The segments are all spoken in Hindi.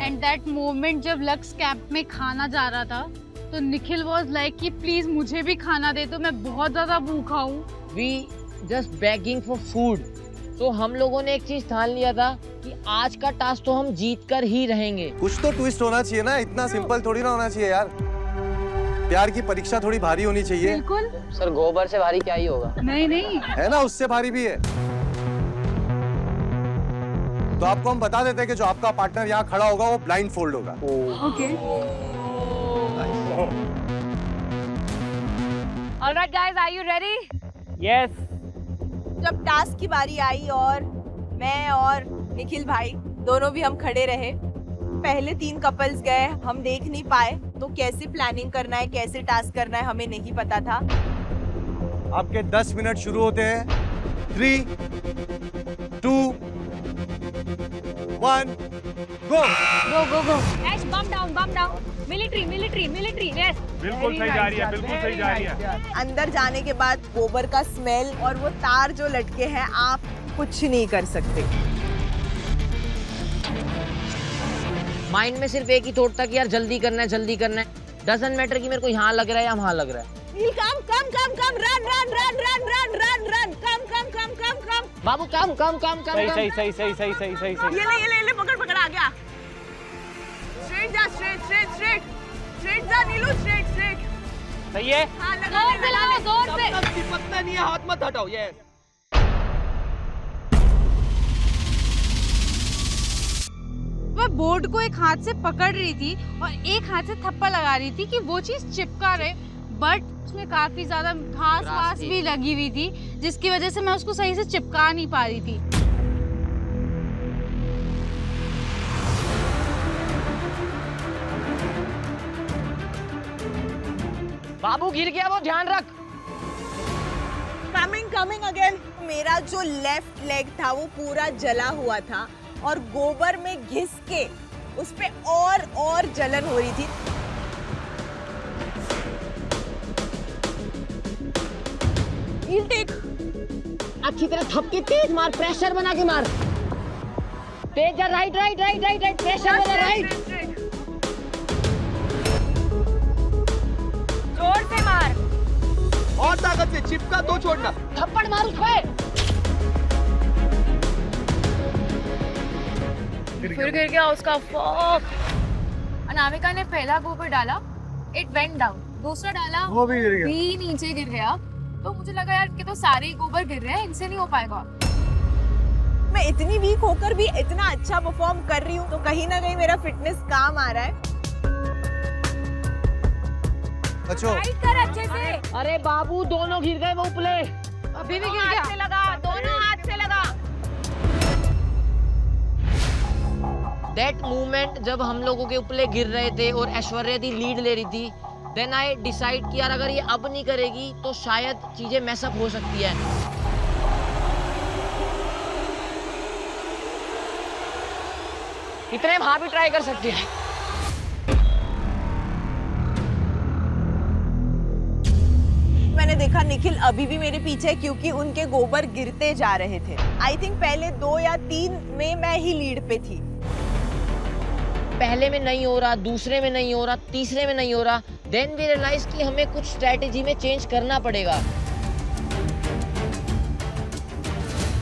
एंड दैट मोमेंट जब लक्स कैंप में खाना जा रहा था तो निखिल वाज लाइक कि प्लीज मुझे भी खाना दे दो, मैं बहुत ज्यादा भूखा हूँ। We just begging for food. तो हम लोगों ने एक चीज ठान लिया था कि आज का टास्क तो हम जीत कर ही रहेंगे। कुछ तो ट्विस्ट होना चाहिए ना, इतना सिंपल थोड़ी ना होना चाहिए यार। प्यार की परीक्षा थोड़ी भारी होनी चाहिए। बिल्कुल। सर गोबर से भारी क्या ही होगा। नहीं नहीं है ना, उससे भारी भी है। तो आपको हम बता देते हैं कि जो आपका पार्टनर यहाँ खड़ा होगा वो ब्लाइंड फोल्ड होगा। Okay. Alright guys, are you ready? Yes. जब टास्क की बारी आई और मैं और निखिल भाई दोनों भी हम खड़े रहे, पहले 3 कपल्स गए, हम देख नहीं पाए, तो कैसे प्लानिंग करना है, कैसे टास्क करना है हमें नहीं पता था। आपके 10 मिनट शुरू होते हैं। 3, 2, 1, गो। गो गो गो। ऐश बम डाउन, मिलिट्री, यस। बिल्कुल सही जा रही है, बिल्कुल सही जा रही है। अंदर जाने के बाद गोबर का स्मेल और वो तार जो लटके हैं, आप कुछ नहीं कर सकते। माइंड में सिर्फ एक ही थॉट था कि यार जल्दी करना है, जल्दी करना है। डजंट मैटर कि मेरे को यहाँ लग रहा है या वहाँ लग रहा है। कम, रन। बाबू कम। सही। ये ले, पकड़ आ गया। स्ट्रेट जा नीलू, स्ट्रेट। सही है। हाँ, लगा जोर से। चिपकना नहीं है, हाथ मत हटाओ। यस। वह बोर्ड को एक हाथ से पकड़ रही थी और एक हाथ से थप्पड़ लगा रही थी कि वो चीज चिपका रहे, बट उसमें काफी ज्यादा घास वास भी लगी हुई थी जिसकी वजह से मैं उसको सही से चिपका नहीं पा रही थी। बाबू गिर गया, वो ध्यान रख। Coming again. मेरा जो लेफ्ट लेग था वो पूरा जला हुआ था और गोबर में घिस के उस पे और जलन हो रही थी। अच्छी तरह थपकी तेज मार, प्रेशर बना के मार। तेज जा, राइट, प्रेशर बना, राइट। जोर से मार। और ताकत से चिपका, दो छोड़ना। थप्पड़ मार उस पे। फिर गिर गया उसका फॉक। अनामिका ने पहला गोबर डाला, इट वेंट डाउन। दूसरा डाला, वो भी गिर गया। भी नीचे गिर गया। तो मुझे लगा यार कि तो सारे ही गोबर गिर रहे हैं, इनसे नहीं हो पाएगा। मैं इतनी वीक होकर भी इतना अच्छा परफॉर्म कर रही हूँ, तो कहीं ना कहीं मेरा फिटनेस काम आ रहा है। अच्छा, कर अच्छे से। अरे बाबू दोनों गिर गए, वो प्ले अभी भी गिर गया। हाथ से लगा, दोनों हाथ से लगा। दैट मूवमेंट जब हम लोगों के उपले गिर रहे थे और ऐश्वर्या दी लीड ले रही थी, देन आई डिसाइड कि यार अगर ये अब नहीं करेगी तो शायद चीजें मैसअप हो सकती है। इतने वहां भी ट्राई कर सकती है। मैंने देखा निखिल अभी भी मेरे पीछे है क्योंकि उनके गोबर गिरते जा रहे थे। आई थिंक पहले 2 या 3 में मैं ही लीड पे थी। पहले में नहीं हो रहा, दूसरे में नहीं हो रहा, तीसरे में नहीं हो रहा, देन वी रियलाइज कि हमें कुछ स्ट्रेटेजी में चेंज करना पड़ेगा।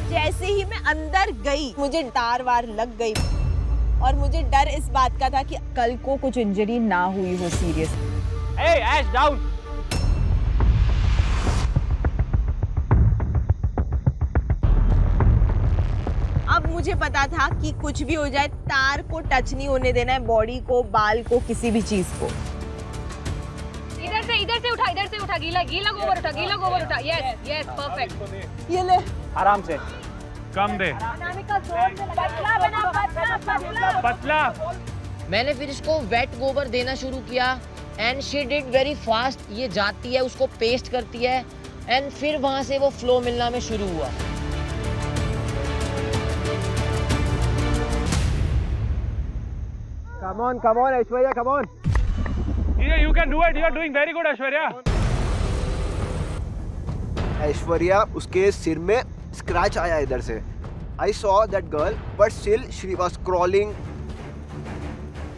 जैसे ही मैं अंदर गई मुझे तार वार लग गई और मुझे डर इस बात का था कि कल को कुछ इंजरी ना हुई हो सीरियस। ए ऐश डाउन। अब मुझे पता था कि कुछ भी हो जाए तार को टच नहीं होने देना है, बॉडी को, बाल को, किसी भी चीज को। इधर से उठा, गीला गोबर उठा। Yes, perfect. ये ले। आराम से। कम दे। पतला। मैंने फिर इसको वेट गोबर देना शुरू किया and she did very fast. ये जाती है, उसको पेस्ट करती है एंड फिर वहां से वो फ्लो मिलना में शुरू हुआ। come on, Aishwarya, come on. You can do it. You are doing very good, Aishwarya. Aishwarya उसके सिर में स्क्रैच आया इधर से. I saw that girl, but still she was crawling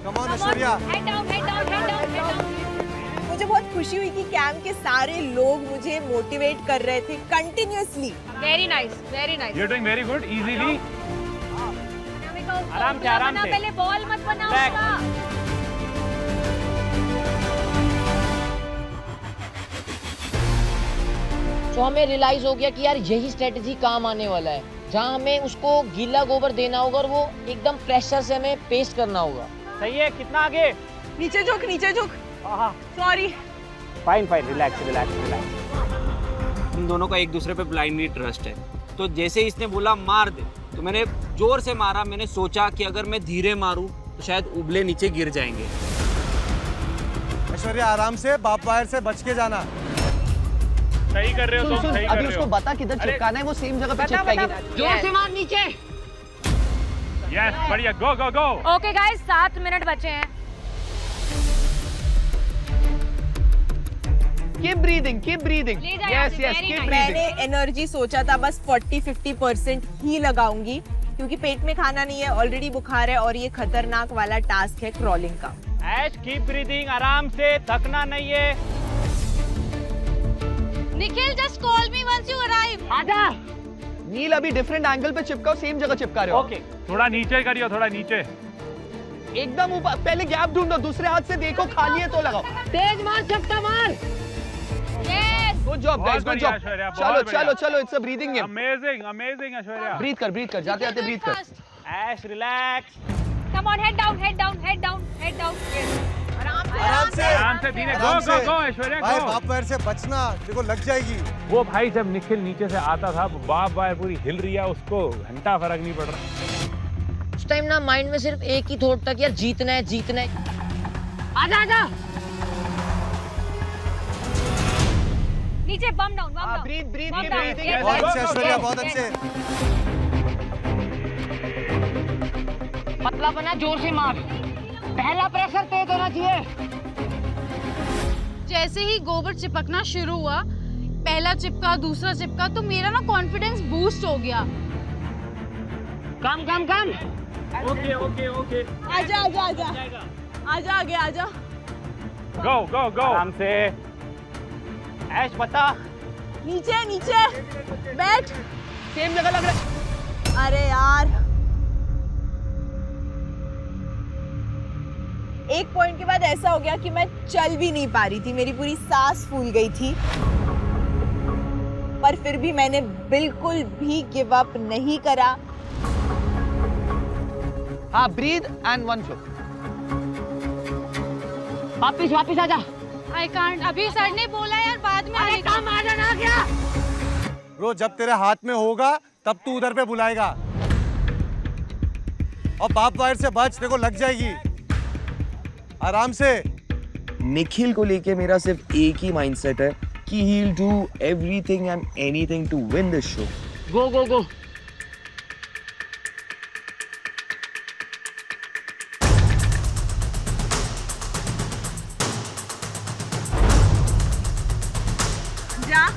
come on Aishwarya. Head down head down head down head down. मुझे बहुत खुशी हुई कि कैंप के सारे लोग मुझे मोटिवेट कर रहे थे continuously. Very nice very nice. You're doing very good. Easily. आराम से आराम से। पहले बॉल मत बनाओ उसका। तो हमें रियलाइज हो गया कि यार यही स्ट्रेटजी काम आने वाला है, जहाँ हमें उसको गीला गोबर देना होगा और वो एकदम प्रेशर से हमें पेस्ट करना होगा। सही है, कितना आगे? नीचे झुक sorry. Fine fine, relax relax relax. हम दोनों का एक दूसरे पे ब्लाइंडली ट्रस्ट है, तो जैसे इसने बोला मार दे तो मैंने जोर से मारा। मैंने सोचा कि अगर मैं धीरे मारूं तो शायद उबले नीचे गिर जाएंगे। ऐश्वर्या आराम से, बाप वायर से बच के जाना। सही कर रहे हो तुम, सही कर अभी रहे उसको हो। बता किधर चिपकाना है, वो सेम जगह पे चिपकाएगी। जोर से मार नीचे। यस, बढ़िया, गो गो गो। ओके गाइस 7 मिनट बचे हैं। Keep breathing, keep breathing. ले जाओ Yes, यहाँ yes, से, very keep nice. breathing. मैंने एनर्जी सोचा था बस 40-50% ही लगाऊंगी क्योंकि पेट में खाना नहीं है, ऑलरेडी बुखार है और ये खतरनाक वाला टास्क है क्रॉलिंग का। ऐश, कीप ब्रीदिंग, आराम से, थकना नहीं है। Nikhil just call me once you arrive. आजा। नील अभी डिफरेंट एंगल पे चिपकाओ, सेम जगह चिपका रहे हो। ओके, थोड़ा नीचे करियो, थोड़ा नीचे। एकदम ऊपर, पहले गैप ढूंढो, दूसरे हाथ से देखो खाली है तो लगाओ। तेज मार, झपटा मार। यस। गुड जॉब बहुत गाइस, गुड बढ़िया, जॉब। ऐश्वर्या, बहुत चलो बढ़िया। चलो चलो, it's a breathing game. Amazing amazing Aishwarya. Breathe कर, जाते जाते ब्रीथ कर। Aish, relax. Come on head down head down head down head down. आराम आराम से, आराम से, धीरे, गो आराम गो से। गो ऐश्वर्या, भाई गो। बाप वायर से बचना, देखो लग जाएगी। वो भाई जब निखिल नीचे से आता था, बाप वायर पूरी हिल रही है, उसको घंटा फर्क नहीं पड़ रहा। उस टाइम ना माइंड में सिर्फ एक ही थॉट था कि यार जीतना है, जीतना है। आजा आजा। नीचे बम डाउन बम डाउन। ब्रीथ ब्रीथ Bum की down. ब्रीथिंग Yes, बहुत गो, अच्छे गो, ऐश्वर्या, गो। बहुत अच्छे। पतला बना, जोर से मार। पहला प्रेशर तेज होना चाहिए। जैसे ही गोबर चिपकना शुरू हुआ, पहला चिपका, दूसरा चिपका, तो मेरा ना कॉन्फिडेंस बूस्ट हो गया। कम कम कम। ओके ओके ओके, आजा आगे आजा। गो गो गो। आराम से। ऐश, बता। नीचे बैठ। सेम जगह लग रहा है। अरे यार, एक पॉइंट के बाद ऐसा हो गया कि मैं चल भी नहीं पा रही थी, मेरी पूरी सांस फूल गई थी, पर फिर भी मैंने बिल्कुल भी गिव अप नहीं करा। हाँ, ब्रीथ एंड वन फ्लो। वापिस आजा। आई कांट, अभी सर ने बोला यार बाद में आने का। काम आ जाना क्या? ब्रो जब तेरे हाथ में होगा तब तू उधर पे बुलाएगा, और बाप वायर से बच, देखो लग जाएगी। आराम से। निखिल को लेके मेरा सिर्फ एक ही माइंडसेट है कि he will do everything and anything to win this show. Go go go. जा,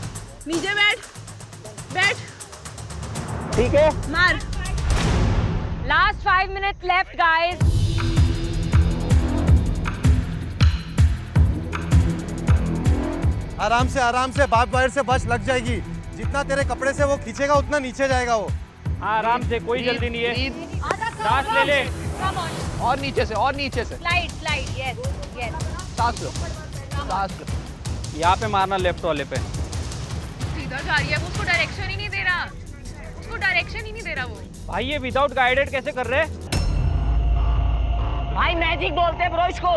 नीचे बैठ। ठीक है। मार। Last 5 minute left guys. आराम से बाप वायर से बच, लग जाएगी। जितना तेरे कपड़े से वो खींचेगा उतना नीचे जाएगा वो। हाँ, आराम से, कोई जल्दी नहीं है। सांस ले ले। Come on. और नीचे से स्लाइड यस यस। सांस लो। यहाँ पे मारना, लेफ्ट वाले पे। सीधा जा रही है वो, उसको डायरेक्शन ही नहीं दे रहा वो। भाई ये विदाउट गाइडेड कैसे कर रहे? भाई मैजिक बोलते हैं ब्रो इसको।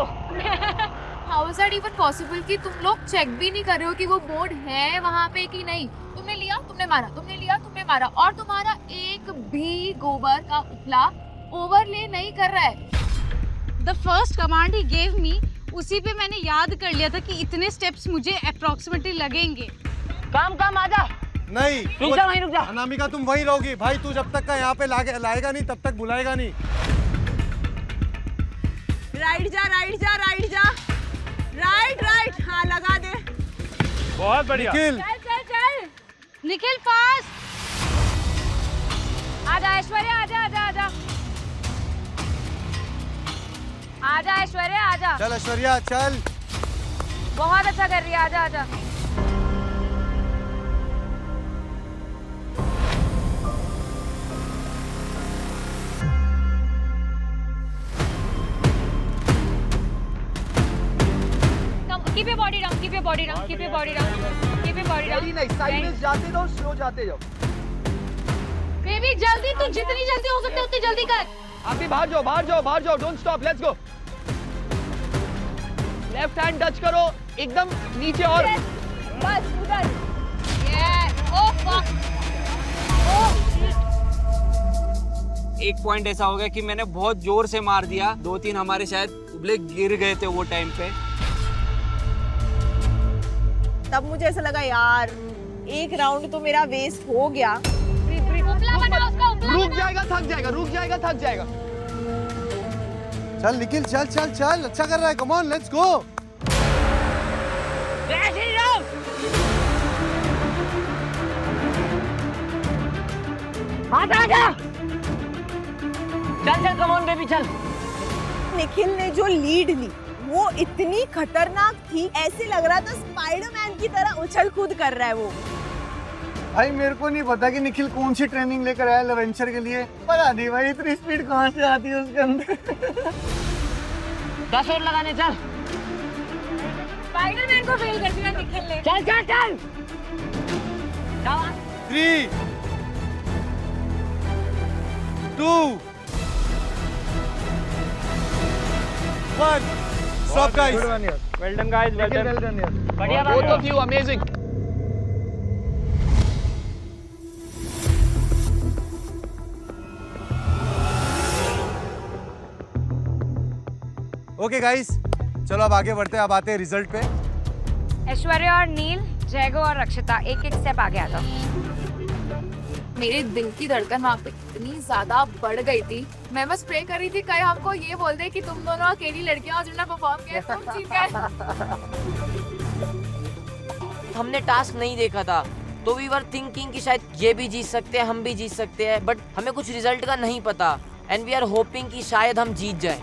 How is that even possible कि तुम लोग चेक भी नहीं कर रहे हो कि वो बोर्ड है वहाँ पे कि नहीं? तुमने लिया, तुमने मारा, तुमने लिया, तुमने मारा, और तुम्हारा एक भी गोबर का उपला ओवरले नहीं कर रहा है। The first command he gave me, उसी पे मैंने याद कर लिया था कि इतने स्टेप्स मुझे अप्रोक्सीमेटली लगेंगे। काम आजा। नहीं, रुक जा वहीं रुक जा। अनामिका तुम वहीं रहोगी भाई, तू जब तक का यहाँ पे लाएगा नहीं तब तक बुलाएगा नहीं। राइट जा। राइट, हाँ लगा दे। बहुत बढ़िया। निखिल, चल निखिल फास्ट। आजा ऐश्वर्या, आजा आजा ऐश्वर्या आजा, चल ऐश्वर्या चल। बहुत अच्छा कर रही है, आजा आजा। Keep your body down, keep your body down, keep your body down, keep your body down. Very nice, side में जाते जाओ, स्लो जाते जाओ। बेबी जल्दी, तू जितनी जल्दी हो सकते उतनी जल्दी कर। आप भी बाहर जाओ, बाहर जाओ, बाहर जाओ, don't stop, let's go. Left hand touch करो, एकदम नीचे और बस उधर। Oh fuck! एक पॉइंट ऐसा हो गया कि मैंने बहुत जोर से मार दिया, 2-3 हमारे शायद उबले गिर गए थे वो टाइम पे। तब मुझे ऐसा लगा यार एक राउंड तो मेरा वेस्ट हो गया। उपला बना उसका, उपला रुक जाएगा, थक जाएगा, रुक जाएगा, थक जाएगा। चल निखिल चल चल चल, अच्छा कर रहा है, कम ऑन लेट्स गो। चल चल कम ऑन बेबी चल। निखिल ने जो लीड ली वो इतनी खतरनाक थी, ऐसे लग रहा था स्पाइडरमैन की तरह उछल कूद कर रहा है वो। भाई मेरे को नहीं पता कि निखिल कौन सी ट्रेनिंग लेकर आया एडवेंचर के लिए, पता नहीं भाई इतनी स्पीड कहाँ से आती है उसके अंदर। 10 और लगाने चल। स्पाइडरमैन को फेल कर दिया निखिल ने। चल चल चल। 3 2 1 Stop guys. Well done guys, well done. बढ़िया both of you amazing. Okay guys, चलो अब आगे बढ़ते हैं, अब आते हैं रिजल्ट पे। ऐश्वर्या और नील, जैगो और रक्षिता एक एक स्टेप आगे आ जाओ। मेरे दिल की धड़कन वहाँ पे इतनी ज्यादा बढ़ गई थी, मैं बस प्रे कर रही थी कहीं हमको ये बोल दे कि तुम दोनों अकेली लड़कियां हो जिन्होंने परफॉर्म किया, तुम जीत गए। हमने टास्क नहीं देखा था तो वी वर थिंकिंग कि शायद ये भी जीत सकते हैं, हम भी जीत सकते हैं, बट हमें कुछ रिजल्ट का नहीं पता एंड वी आर होपिंग कि शायद हम जीत जाए।